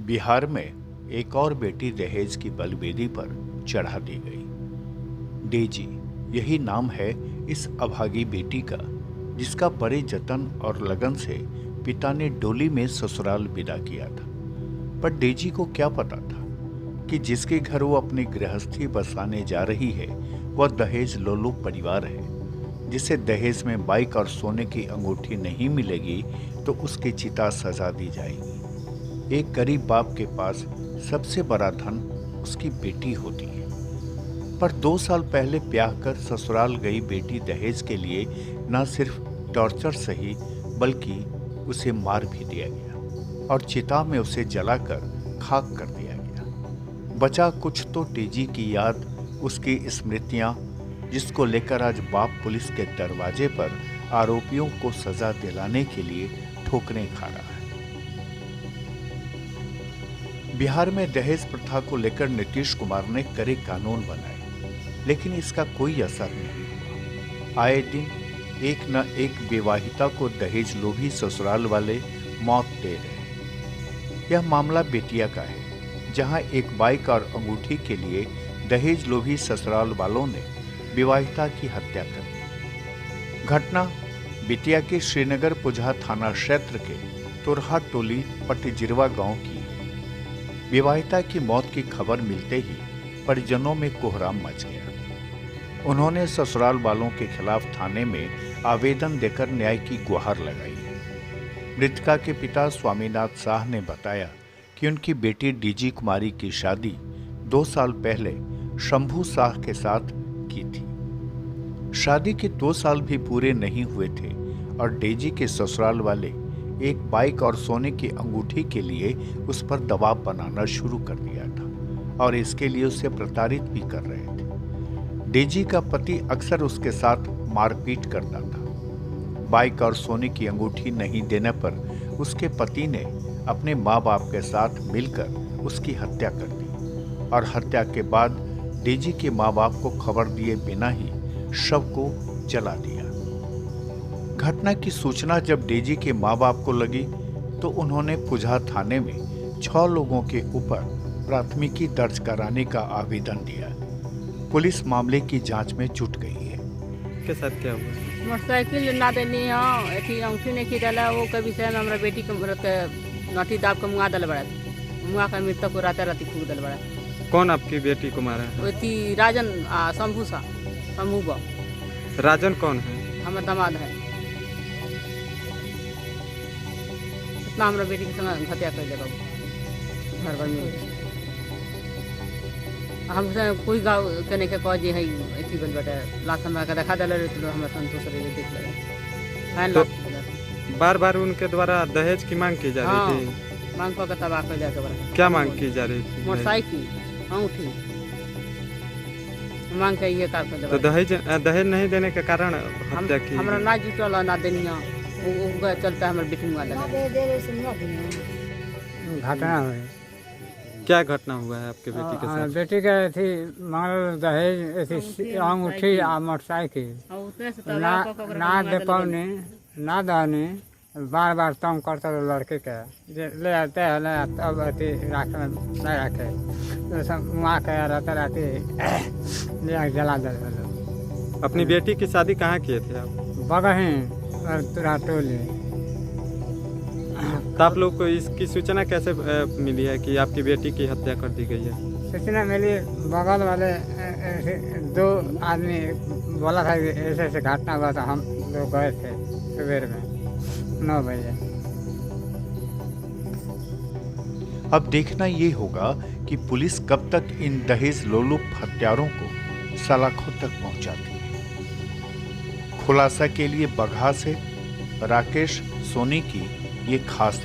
बिहार में एक और बेटी दहेज की बलवेदी पर चढ़ा दी गई। डेजी, यही नाम है इस अभागी बेटी का, जिसका बड़े जतन और लगन से पिता ने डोली में ससुराल विदा किया था। पर डेजी को क्या पता था कि जिसके घर वो अपनी गृहस्थी बसाने जा रही है वह दहेज लोलुप परिवार है, जिसे दहेज में बाइक और सोने की अंगूठी नहीं मिलेगी तो उसकी चिता सजा दी जाएगी। एक गरीब बाप के पास सबसे बड़ा धन उसकी बेटी होती है। पर 2 साल पहले ब्याह कर ससुराल गई बेटी दहेज के लिए न सिर्फ टॉर्चर सही बल्कि उसे मार भी दिया गया और चिता में उसे जलाकर खाक कर दिया गया। बचा कुछ तो डेजी की याद, उसकी स्मृतियां, जिसको लेकर आज बाप पुलिस के दरवाजे पर आरोपियों को सजा दिलाने के लिए ठोकरें खा रहा है। बिहार में दहेज प्रथा को लेकर नीतीश कुमार ने कड़े कानून बनाए, लेकिन इसका कोई असर नहीं हुआ। आए दिन एक न एक विवाहिता को दहेज लोभी ससुराल वाले मौत दे रहे हैं। यह मामला बेतिया का है, जहां एक बाइक और अंगूठी के लिए दहेज लोभी ससुराल वालों ने विवाहिता की हत्या कर दी। घटना बेतिया के श्रीनगर पुजहा थाना क्षेत्र के तुरहा टोली पटजिरवा गांव की है। विवाहिता की मौत की खबर मिलते ही परिजनों में कोहराम मच गया। उन्होंने ससुराल वालों के खिलाफ थाने में आवेदन देकर न्याय की गुहार लगाई। मृतका के पिता स्वामीनाथ शाह ने बताया कि उनकी बेटी डीजी कुमारी की शादी 2 साल पहले शंभू शाह के साथ की थी। शादी के 2 साल भी पूरे नहीं हुए थे और डेजी के ससुराल वाले एक बाइक और सोने की अंगूठी के लिए उस पर दबाव बनाना शुरू कर दिया था और इसके लिए उसे प्रताड़ित भी कर रहे थे। डेजी का पति अक्सर उसके साथ मारपीट करता था। बाइक और सोने की अंगूठी नहीं देने पर उसके पति ने अपने माँ बाप के साथ मिलकर उसकी हत्या कर दी और हत्या के बाद डेजी के माँ बाप को खबर दिए बिना ही शव को जला दिया। घटना की सूचना जब डेजी के माँ बाप को लगी तो उन्होंने पुजहा थाने में 6 लोगों के ऊपर प्राथमिकी दर्ज कराने का आवेदन दिया। पुलिस मामले की जांच में जुट गई है। के साथ क्या हुआ? मोटरसाइकिल ना देनी है, एथी अंगूठी नहीं की डाला, वो के विषय में हमरा बेटी के नटी दाब के मुआ दल बड़ा, मुआ के मृतक को राते राती फूक दल बड़ा। कौन आपकी बेटी को मारा है? एथी राजन शंभू सा शंभू बा। राजन कौन है? हमारा दामाद है। इतना हमरा बेटी के संग हत्या कर दे बाबू घर पर मिल। हम कोई गाँव के नहीं के कह जे है एथी बन बेटा लाश हमरा के देखा देले तो हमरा संतोष रे देख ले। तो बार-बार उनके द्वारा दहेज की मांग की जा रही थी। मांग को तबाह कर दिया के। क्या मांग की जा रही थी? मोटरसाइकिल, अंगूठी मांग के ये कार कर दे। तो दहेज नहीं देने के कारण हत्या की? हमरा ना जुटल ना देनिया, वो चलता हमर बेटी मुआ दे। घटना हुई। क्या घटना हुआ है आपके बेटी के साथ? बेटी के थी मांगल दहेज ऐसी अंगूठी आ मोटरसाइकिल ना दे पाने ना दाने, बार बार तंग करता लड़के के ले आते हैं ले अब अति राख नहीं रखे तो सब वहाँ के रहते रहते ले जला दे। अपनी बेटी की शादी कहाँ किए थे आप? बगही और तुरा टोली। तो आप लोग को इसकी सूचना कैसे मिली है कि आपकी बेटी की हत्या कर दी गई है? सूचना मिली, बगल वाले 2 आदमी बोला था कि ऐसे ऐसे घटना हुआ था। हम लोग गए थे सवेर में 9 बजे। अब देखना ये होगा कि पुलिस कब तक इन दहेज लोलुप हत्यारों को सलाखों तक पहुंचाती है। खुलासा के लिए बगहा से राकेश सोनी की ये खास